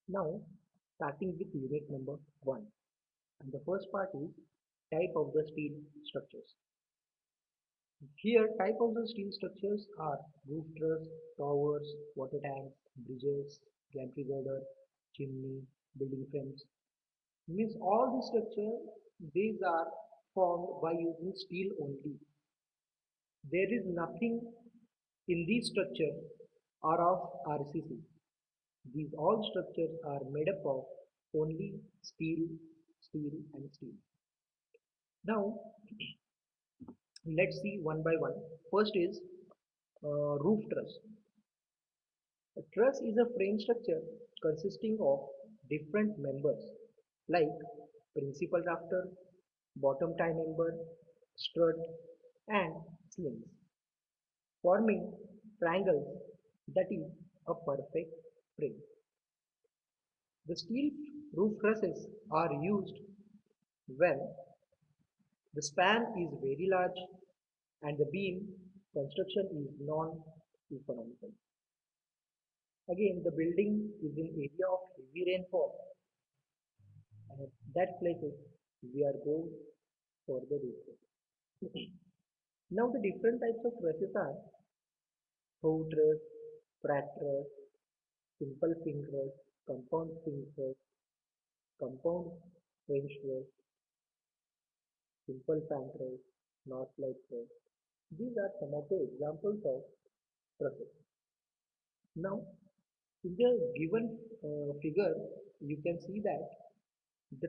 Now, starting with unit number 1. And the first part is type of the steel structures. Here, type of the steel structures are roof truss, towers, water tanks, bridges, gantry girder, chimney, building frames. Means all these structures, these are formed by using steel only. There is nothing in these structures are of RCC. These all structures are made up of only steel, steel and steel. Now, let's see one by one. First is roof truss. A truss is a frame structure consisting of different members like principal rafter, bottom tie member, strut, and slings, forming triangles that is a perfect frame. The steel roof trusses are used when the span is very large and the beam construction is non-economical. Again, the building is in area of heavy rainfall and at that places we are going for the roof truss. Now the different types of trusses are hoe truss, frat truss, simple pin truss, compound pin truss, compound French truss, simple fan truss, north light truss. These are some of the examples of trusses. Now, in the given figure, you can see that the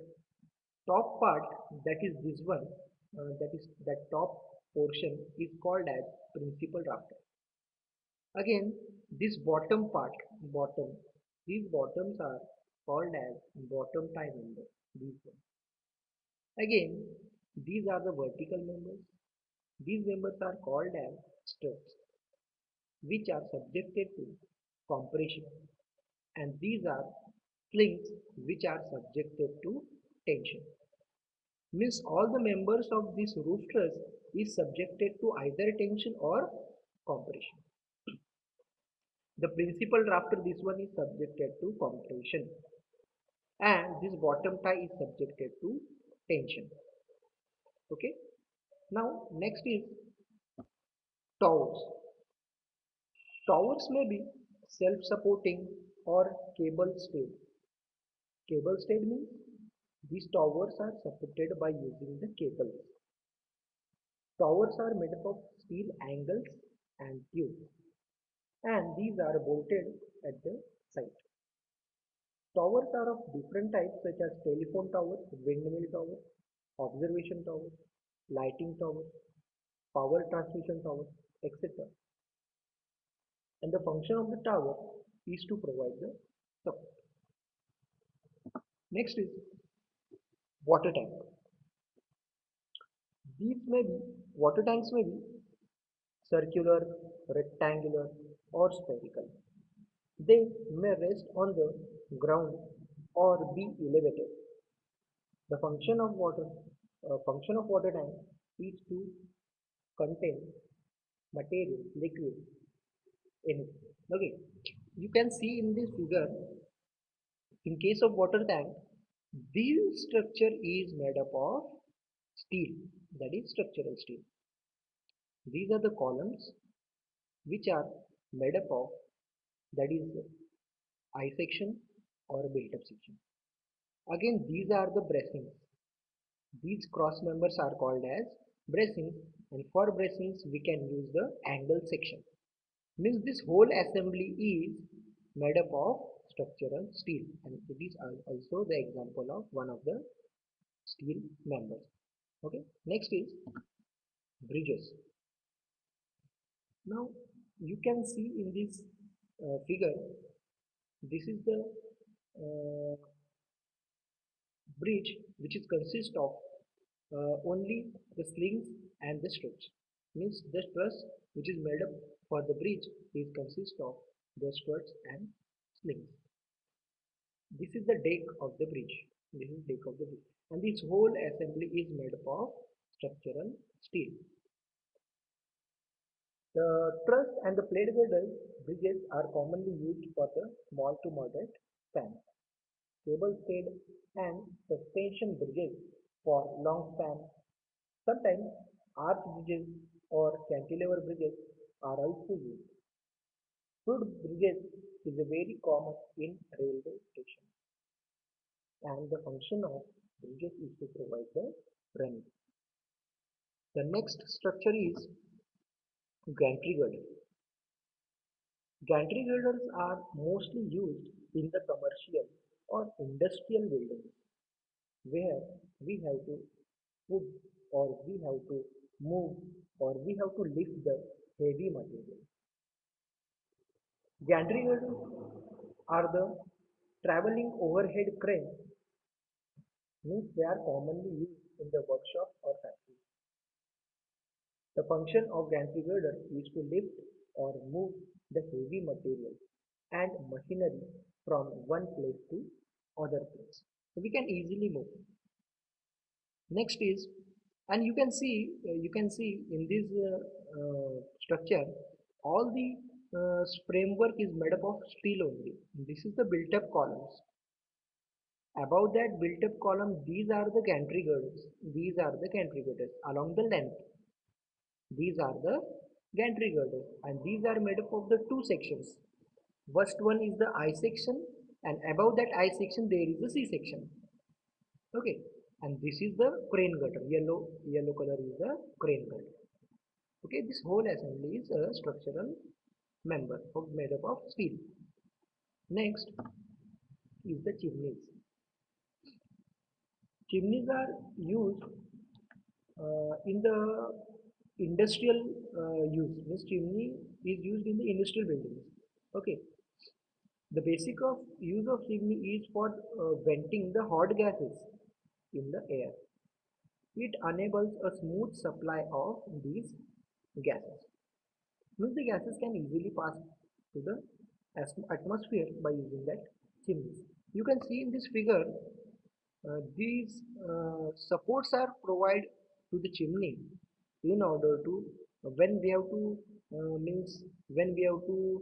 top part, that is this one, that top portion is called as principal rafter. Again, this bottom part, bottom, these bottoms are called as bottom tie member. These ones. Again, these are the vertical members. These members are called as struts, which are subjected to compression, and these are slings, which are subjected to tension. Means all the members of this roof truss is subjected to either tension or compression. The principal rafter, this one is subjected to compression, and this bottom tie is subjected to tension. Okay. Now next is towers. Towers may be self-supporting or cable stayed. Cable stayed means these towers are supported by using the cables. Towers are made up of steel angles and tubes, and these are bolted at the side. Towers are of different types such as telephone towers, windmill towers, observation towers, lighting towers, power transmission towers, etc. And the function of the tower is to provide the support. Next is water tank. These may be water tanks may be circular, rectangular, or spherical. They may rest on the ground or be elevated. The function of water tank is to contain material, liquid, anything. Okay, you can see in this figure. In case of water tank, this structure is made up of steel, that is structural steel. These are the columns which are made up of, that is I section or built up section. Again, these are the bracings. These cross members are called as bracings, and for bracings we can use the angle section. Means this whole assembly is made up of structural steel, and it is also the example of one of the steel members. Okay, next is bridges. Now you can see in this figure, this is the bridge which is consist of only the slings and the struts. Means the truss which is made up for the bridge is consist of the struts and slings. This is the deck of the bridge. This is deck of the bridge, and this whole assembly is made up of structural steel. The truss and the plate girders bridges are commonly used for the small to moderate fans. cable stayed, and suspension bridges for long span. Sometimes arch bridges or cantilever bridges are also used. Foot bridges is a very common in railway stations, and the function of bridges is to provide the running. The next structure is gantry girder. Gantry girders are mostly used in the commercial or industrial buildings where we have to put or we have to move or we have to lift the heavy material. Gantry girders are the traveling overhead crane, means they are commonly used in the workshop or factory. The function of gantry girder is to lift or move the heavy material and machinery from one place to other place. So we can easily move. Next is, and you can see in this structure, all the framework is made up of steel only. This is the built-up columns. Above that built-up column, these are the gantry girders. These are the gantry girders along the length. These are the gantry girders, and these are made up of the two sections. First one is the I section, and above that I section there is the C section. Okay, and this is the crane girder. Yellow color is the crane girder. Okay, this whole assembly is a structural member made up of steel. Next is the chimneys. Chimneys are used in the industrial use. Means chimney is used in the industrial buildings. Okay, the basic of use of chimney is for venting the hot gases in the air. It enables a smooth supply of these gases. Means the gases can easily pass to the atmosphere by using that chimneys. You can see in this figure these supports are provided to the chimney in order to when we have to means when we have to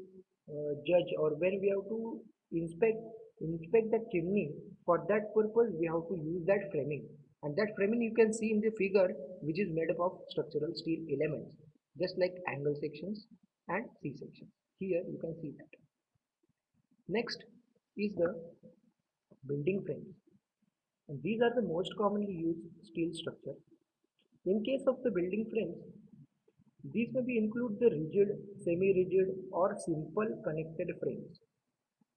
judge or when we have to inspect that chimney. For that purpose we have to use that framing, and that framing you can see in the figure, which is made up of structural steel elements just like angle sections and C sections. Here you can see that. Next is the building frames, and these are the most commonly used steel structure. In case of the building frames, these may be include the rigid, semi-rigid or simple connected frames.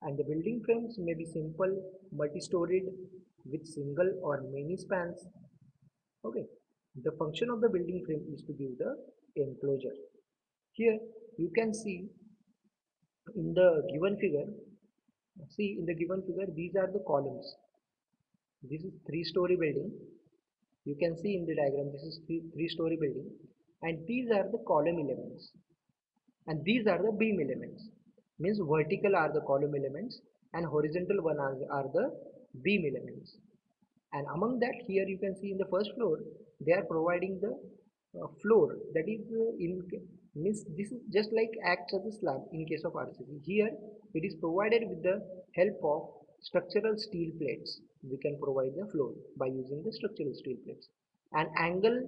And the building frames may be simple, multi-storied with single or many spans. Okay. The function of the building frame is to give the enclosure. Here you can see in the given figure, these are the columns. This is three-story building. You can see in the diagram this is three-story building, and these are the column elements, and these are the beam elements. Means vertical are the column elements and horizontal one are the beam elements. And among that, here you can see in the first floor they are providing the floor, that is in means this is just like acts as a slab in case of RCC. Here it is provided with the help of structural steel plates. We can provide the floor by using the structural steel plates, and angle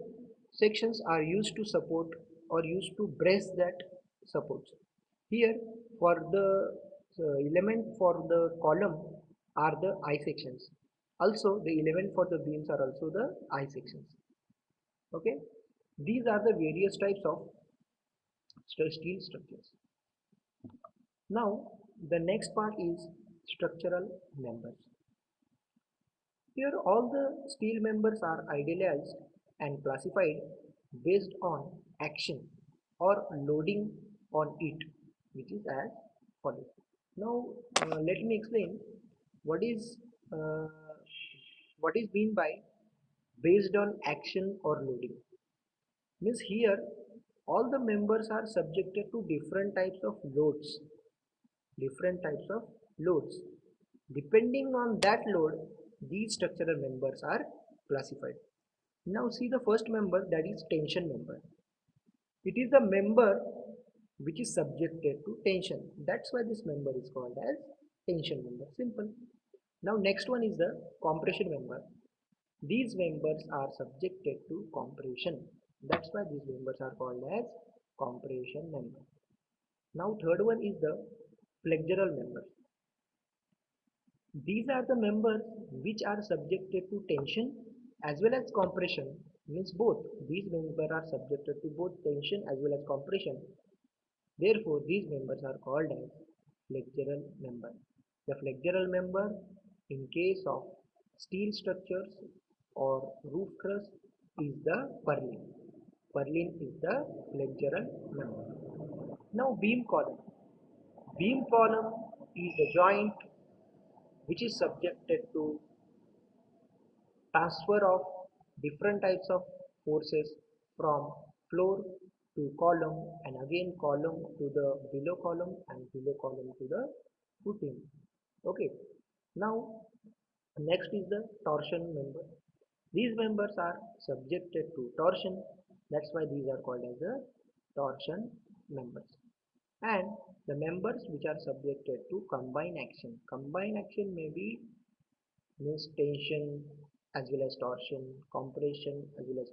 sections are used to support or used to brace that supports. Here for the element for the column are the I sections. Also the element for the beams are also the I sections. Okay, these are the various types of steel structures. Now the next part is structural members. Here all the steel members are idealized and classified based on action or loading on it, which is as follows. Now let me explain what is uh, what is mean by based on action or loading. Means here all the members are subjected to different types of loads, different types of loads. Depending on that load, these structural members are classified. Now see the first member, that is tension member. It is the member which is subjected to tension. That's why this member is called as tension member. Simple. Now next one is the compression member. These members are subjected to compression. That's why these members are called as compression members. Now third one is the flexural members. These are the members which are subjected to tension as well as compression. Means both. These members are subjected to both tension as well as compression. Therefore, these members are called as flexural member. The flexural member in case of steel structures or roof truss is the purlin. Purlin is the flexural member. Now beam column. Beam column is a joint which is subjected to transfer of different types of forces from floor to column and again column to the below column and below column to the footing. Okay. Now next is the torsion member. These members are subjected to torsion. That's why these are called as the torsion members. And the members which are subjected to combined action. Combined action may be means tension as well as torsion, compression as well as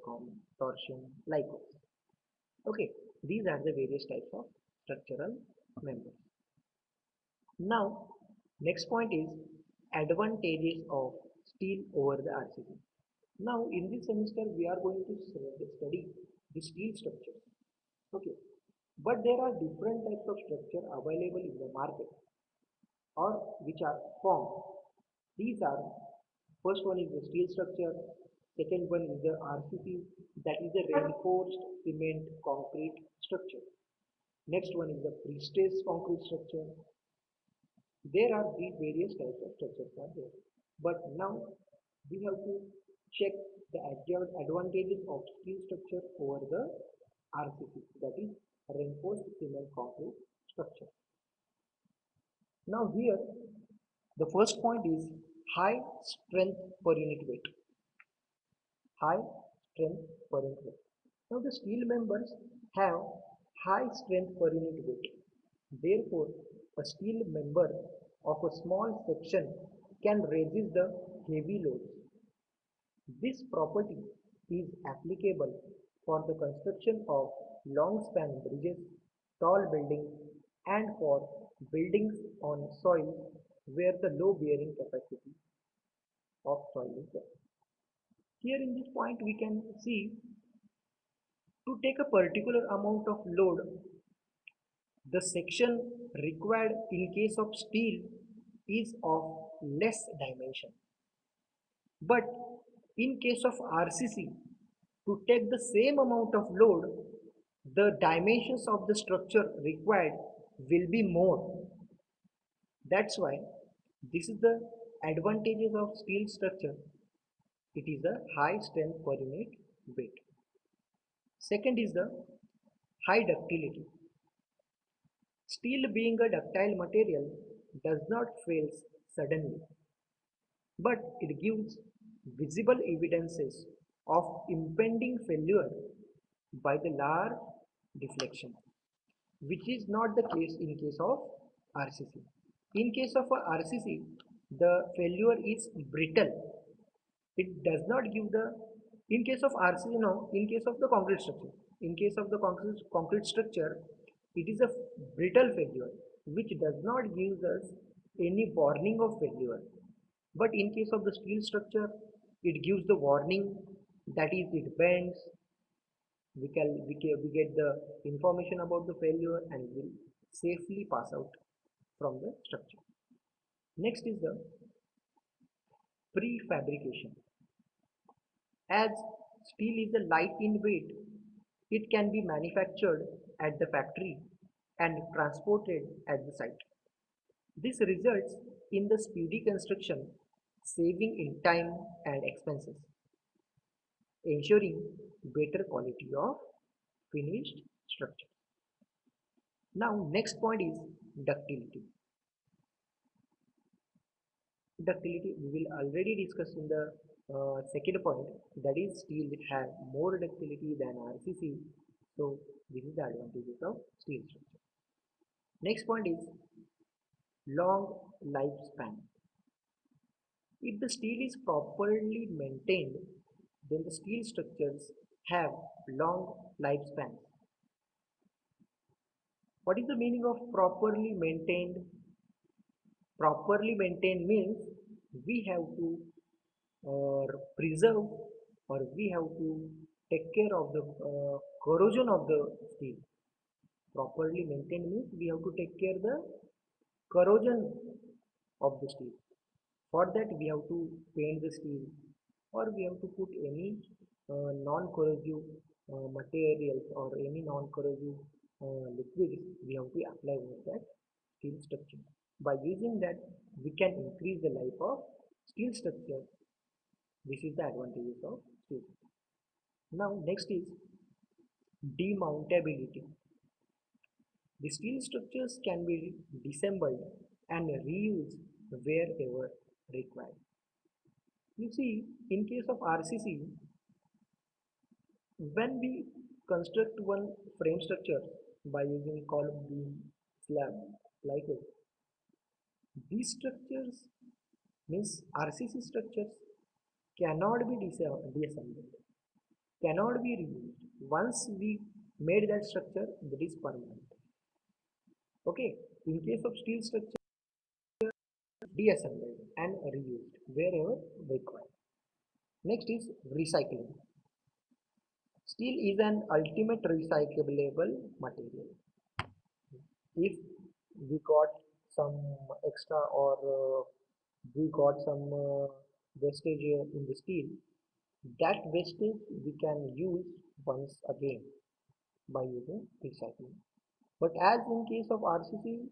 torsion, likewise. Okay, these are the various types of structural members. Now, next point is advantages of steel over the RCC. Now, in this semester, we are going to study the steel structure. Okay, but there are different types of structure available in the market or which are formed. These are first one is the steel structure, second one is the RCC, that is the reinforced cement concrete structure. Next one is the pre-stressed concrete structure. There are these various types of structures are there. But now we have to check the advantages of steel structure over the RCC, that is reinforced cement concrete structure. Now here the first point is high strength per unit weight. High strength per unit weight. Now the steel members have high strength per unit weight. Therefore, a steel member of a small section can resist the heavy loads. This property is applicable for the construction of long span bridges, tall buildings, and for buildings on soil where the low bearing capacity of soil is there. Here in this point we can see to take a particular amount of load, the section required in case of steel is of less dimension. But in case of RCC, to take the same amount of load, the dimensions of the structure required will be more. That's why this is the advantages of steel structure. It is a high strength per unit weight. Second is the high ductility. Steel being a ductile material does not fail suddenly, but it gives visible evidences of impending failure by the large deflection, which is not the case in case of RCC. In case of a RCC, the failure is brittle. It does not give the, in case of RCC, no, in case of the concrete structure, in case of the concrete structure, it is a brittle failure which does not give us any warning of failure. But in case of the steel structure, it gives the warning, that is it bends, we get the information about the failure and will safely pass out from the structure. Next is the prefabrication. As steel is a light in weight, it can be manufactured at the factory and transported at the site. This results in the speedy construction, saving in time and expenses, ensuring better quality of finished structure. Now next point is ductility. Ductility we will already discuss in the second point, that is steel have more ductility than RCC. So this is the advantages of steel structure. Next point is long lifespan. If the steel is properly maintained, then the steel structures have long lifespans. What is the meaning of properly maintained? Properly maintained means we have to preserve, or we have to take care of the corrosion of the steel. Properly maintained means we have to take care the corrosion of the steel. For that we have to paint the steel, or we have to put any non-corrosive materials or any non-corrosive liquids we have to apply over that steel structure. By using that we can increase the life of steel structure. This is the advantages of steel. Now next is demountability. The steel structures can be disassembled and reused wherever required. You see, in case of RCC, when we construct one frame structure by using column beam slab like this, these structures means RCC structures cannot be disassembled, cannot be reused. Once we made that structure, that is permanent. Okay, in case of steel structure, deassembled and reused wherever required. Next is recycling. Steel is an ultimate recyclable material. If we got some extra, or we got some wastage in the steel, that wastage we can use once again by using recycling. But as in case of RCC,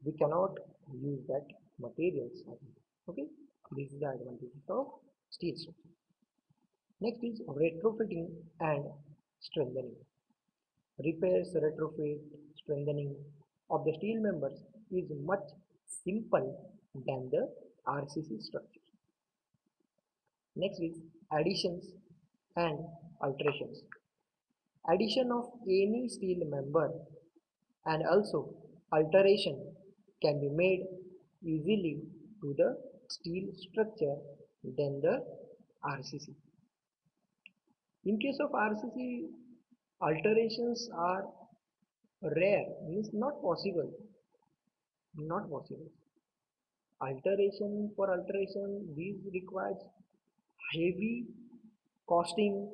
we cannot use that materials again. Okay, this is the advantages of steel structure. Next is retrofitting and strengthening. Repairs, retrofit, strengthening of the steel members is much simple than the RCC structure. Next is additions and alterations. Addition of any steel member and also alteration can be made easily to the steel structure than the RCC. In case of RCC, alterations are rare, means not possible. Not possible. Alteration for alteration, these requires heavy costing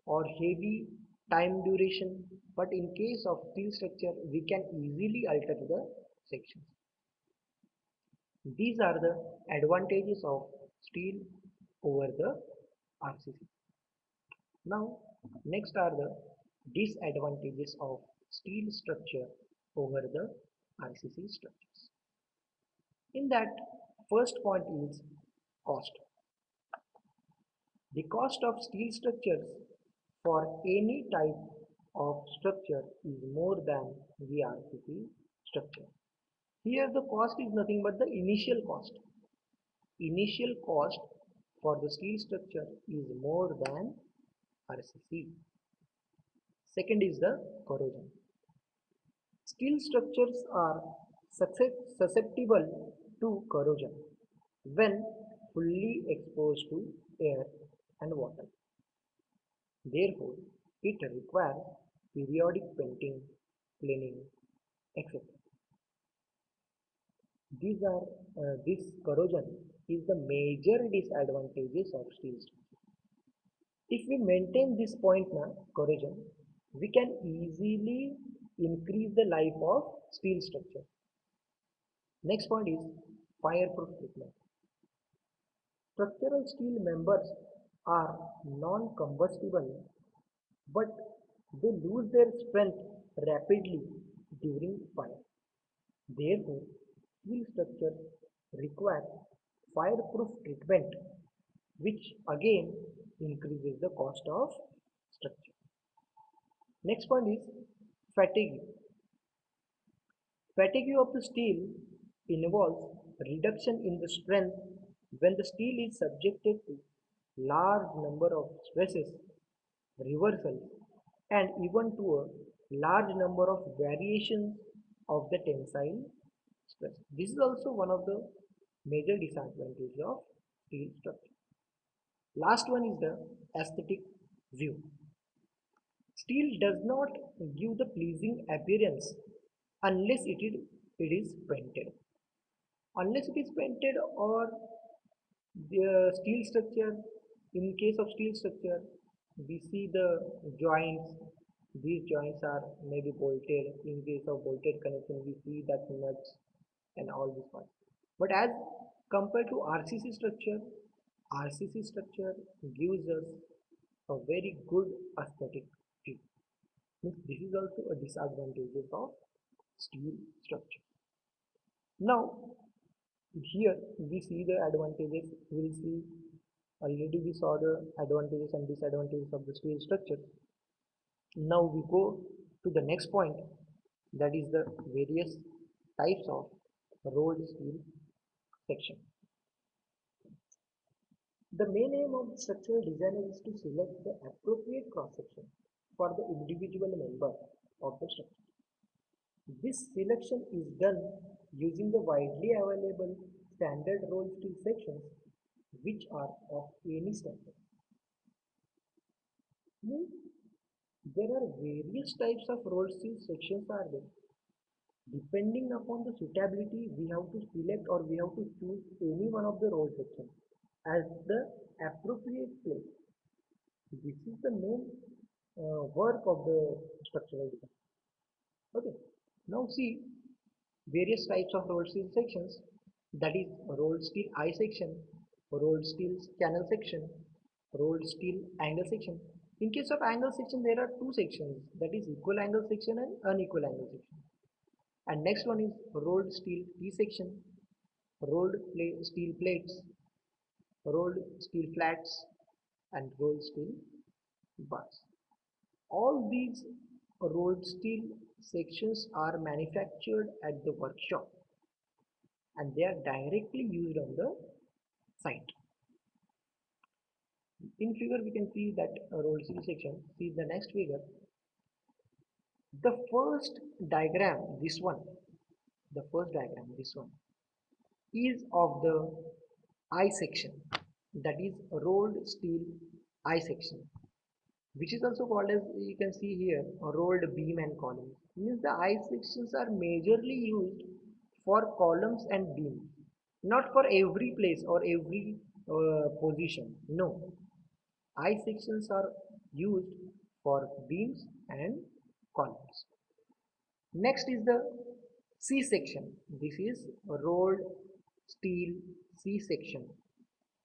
or heavy time duration. But in case of steel structure, we can easily alter the sections. These are the advantages of steel over the RCC. Now, next are the disadvantages of steel structure over the RCC structures. In that, first point is cost. The cost of steel structures for any type of structure is more than the RCC structure. Here the cost is nothing but the initial cost. Initial cost for the steel structure is more than RCC. Second is the corrosion. Steel structures are susceptible to corrosion when fully exposed to air and water. Therefore, it requires periodic painting, cleaning, etc. This corrosion is the major disadvantages of steel structure. If we maintain this point now, corrosion, we can easily increase the life of steel structure. Next point is fireproof treatment. Structural steel members are non-combustible, but they lose their strength rapidly during fire. Therefore, steel structures require fireproof treatment, which again increases the cost of structure. Next point is fatigue. Fatigue of the steel involves reduction in the strength when the steel is subjected to large number of stresses, reversals, and even to a large number of variations of the tensile stress. This is also one of the major disadvantages of steel structure. Last one is the aesthetic view. Steel does not give the pleasing appearance unless it is painted. Unless it is painted or the steel structure, in case of steel structure, we see the joints. These joints are maybe bolted. In case of bolted connection, we see that nuts and all these parts. But as compared to RCC structure gives us a very good aesthetic feel. This is also a disadvantage of steel structure. Now, here we see the advantages. We'll see, already we saw the advantages and disadvantages of the steel structure. Now we go to the next point, that is the various types of rolled steel section. The main aim of structural designer is to select the appropriate cross section for the individual member of the structure. This selection is done using the widely available standard rolled steel sections which are of any standard. Means there are various types of rolled steel sections are there. Depending upon the suitability, we have to select or we have to choose any one of the rolled sections as the appropriate place. This is the main work of the structural design. Okay. Now see various types of rolled steel sections, that is rolled steel I section, rolled steel channel section, rolled steel angle section. In case of angle section, there are two sections, that is equal angle section and unequal angle section. And next one is rolled steel T section, rolled steel plates, rolled steel flats, and rolled steel bars. All these rolled steel sections are manufactured at the workshop and they are directly used on the site. In figure we can see that rolled steel section. See the next figure. The first diagram, this one, is of the I section, that is rolled steel I section, which is also called as, you can see here, rolled beam and columns. Means the I sections are majorly used for columns and beams, not for every place or every position. No, I sections are used for beams and columns. Next is the C section. This is rolled steel C section.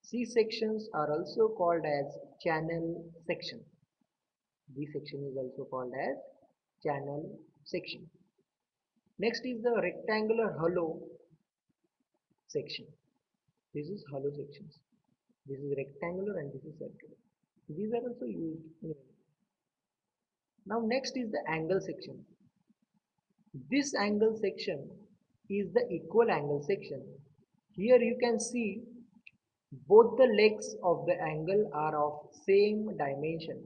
C sections are also called as channel section. This section is also called as channel section. Next is the rectangular hollow section. This is hollow sections. This is rectangular and this is circular. These are also used in. Now next is the angle section. This angle section is the equal angle section. Here you can see both the legs of the angle are of same dimension.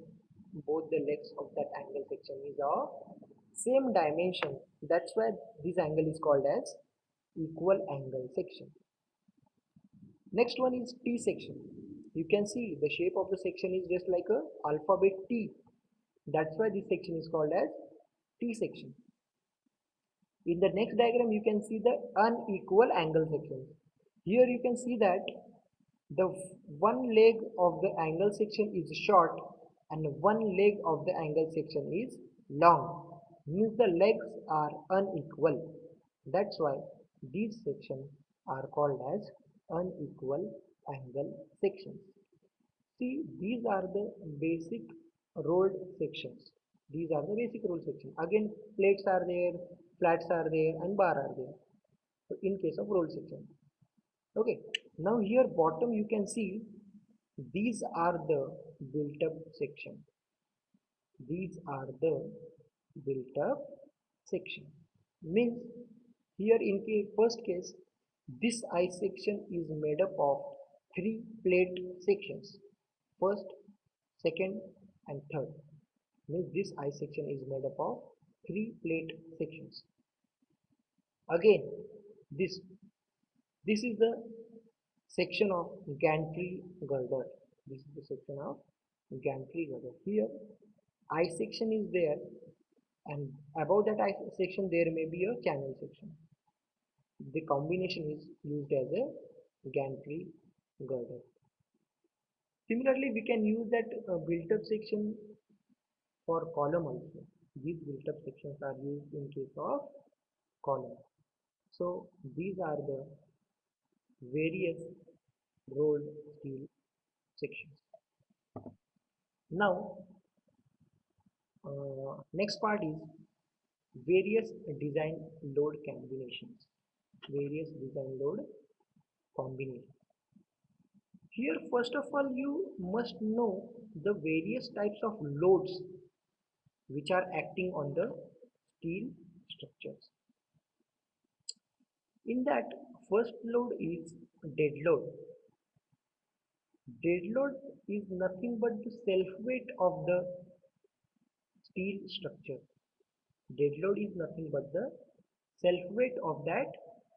Both the legs of that angle section is of same dimension. That's why this angle is called as equal angle section. Next one is T section. You can see the shape of the section is just like a alphabet T. That's why this section is called as T section. In the next diagram you can see the unequal angle section. Here you can see that the one leg of the angle section is short and one leg of the angle section is long. Means the legs are unequal. That's why these sections are called as unequal angle sections. See, these are the basic rolled sections. These are the basic rolled sections. Again, plates are there, flats are there, and bar are there. So in case of rolled section. Okay. Now here bottom you can see these are the built up section. These are the built up section. Means here in first case, this I section is made up of three plate sections. First, second, and third. Means this I section is made up of three plate sections. Again, this is the section of gantry girder. This is the section of gantry girder. Here I section is there, and above that I section there may be a channel section. The combination is used as a gantry girder. Similarly, we can use that built-up section for column also. These built-up sections are used in case of column. So these are the various rolled steel sections. Now, next part is various design load combinations. Various design load combinations. Here, first of all, you must know the various types of loads which are acting on the steel structures. In that, first load is dead load. Dead load is nothing but the self weight of the steel structure. Dead load is nothing but the self weight of that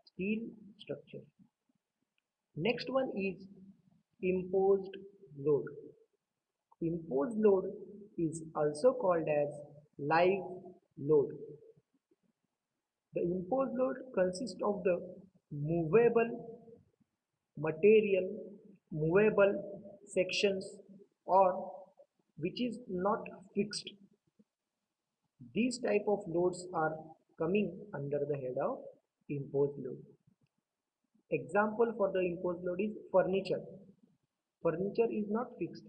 steel structure. Next one is imposed load. Imposed load is also called as live load. The imposed load consists of the movable material, movable sections, or which is not fixed. These type of loads are coming under the head of imposed load. Example for the imposed load is furniture. Furniture is not fixed.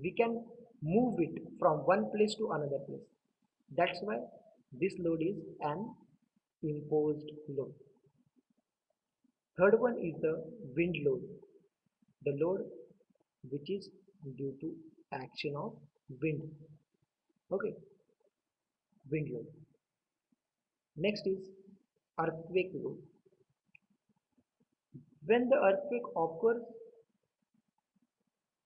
We can move it from one place to another place. That's why this load is an imposed load. Third one is the wind load. The load which is due to action of wind. Okay, wind load. Next is earthquake load. When the earthquake occurs,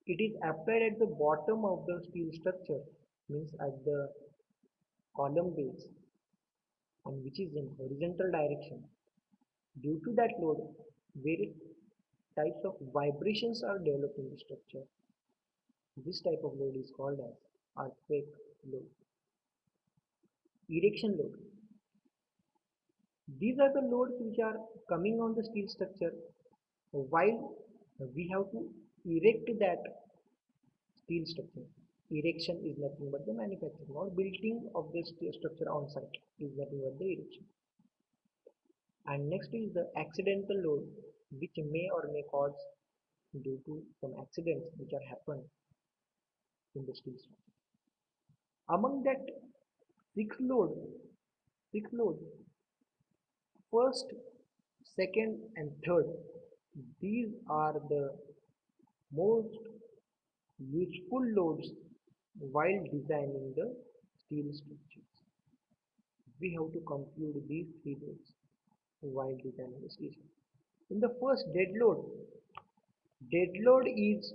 it is applied at the bottom of the steel structure, means at the column base, and which is in horizontal direction. Due to that load, various types of vibrations are developed in the structure. This type of load is called as earthquake load. Erection load. These are the loads which are coming on the steel structure while we have to erect that steel structure. Erection is nothing but the manufacturing or building of the steel structure on site is nothing but the erection. And next is the accidental load, which may or may cause due to some accidents which are happened in the steel structure. Among that six load, six loads, first, second, and third, these are the most useful loads while designing the steel structures. We have to compute these three loads while designing the steel structure. In the first dead load is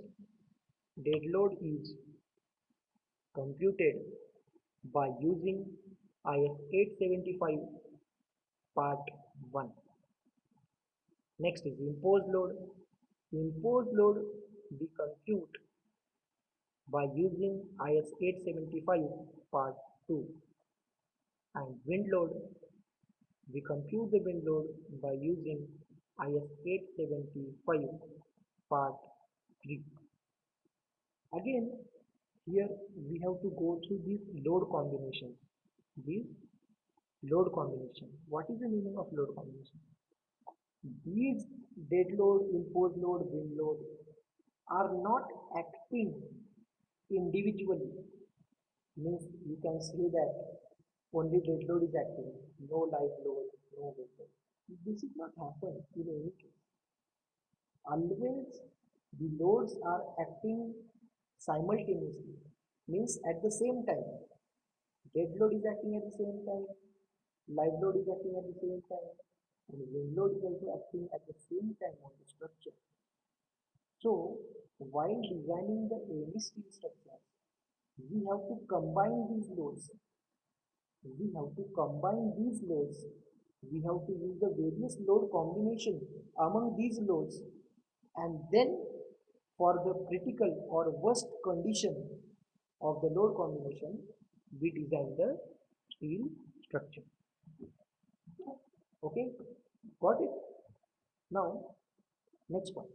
dead load is computed by using IS 875 part 1. Next is imposed load. Imposed load we compute by using IS 875 part 2, and wind load we compute the wind load by using IS 875 part 3. Again, here we have to go through these load combinations. These load combination. What is the meaning of load combination? These dead load, imposed load, wind load are not acting individually. Means you can say that only dead load is acting, no live load, no wind load. This is not happen in any case. Always the loads are acting simultaneously, means at the same time. Dead load is acting at the same time, live load is acting at the same time, and wind load is also acting at the same time on the structure. So, while designing the any steel structure, we have to combine these loads. We have to combine these loads. We have to use the various load combination among these loads, and then for the critical or worst condition of the load combination, we design the steel structure. Okay, got it? Now, next part.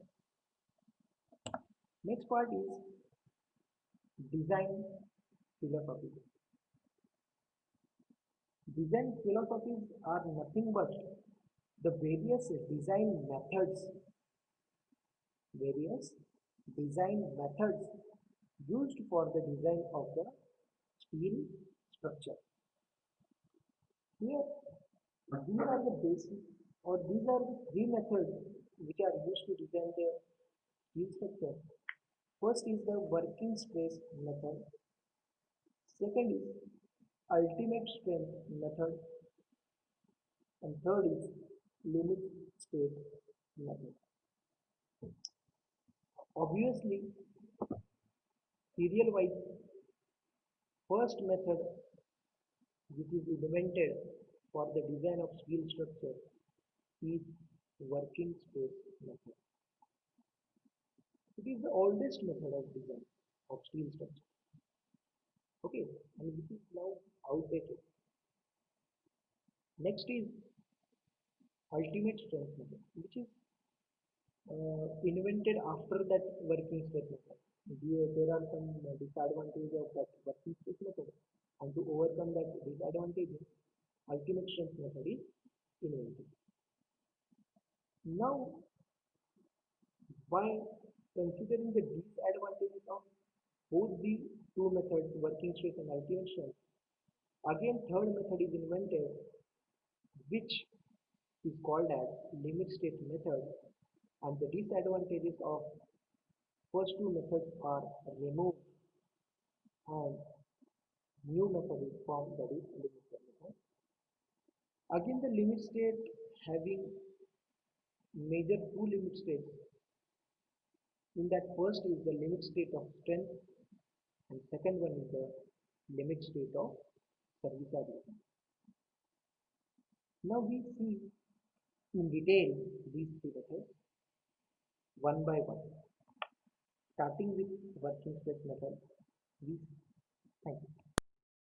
Next part is design philosophy. Design philosophies are nothing but the various design methods used for the design of the steel structure. Here, these are the basic or these are the three methods which are used to design the steel structure. First is the working stress method. Second is ultimate strength method. And third is limit state method. Obviously, serial wise, first method which is invented for the design of steel structure is working stress method. It is the oldest method of design of steel structure. Okay, and which is now outdated. Next is ultimate strength method, which is invented after that working stress method. There are some disadvantages of that working stress method, and to overcome that disadvantages, ultimate strength method is invented. Now, by considering the disadvantages of both the two methods, working stress and ultimate strength, again third method is invented, which is called as limit state method, and the disadvantages of first two methods are removed and new method is formed, that is limit state method. Again, the limit state having major two limit states. In that, first is the limit state of strength and second one is the limit state of serviceability. Now we see in detail these three methods one by one, starting with working stress method. Thank you.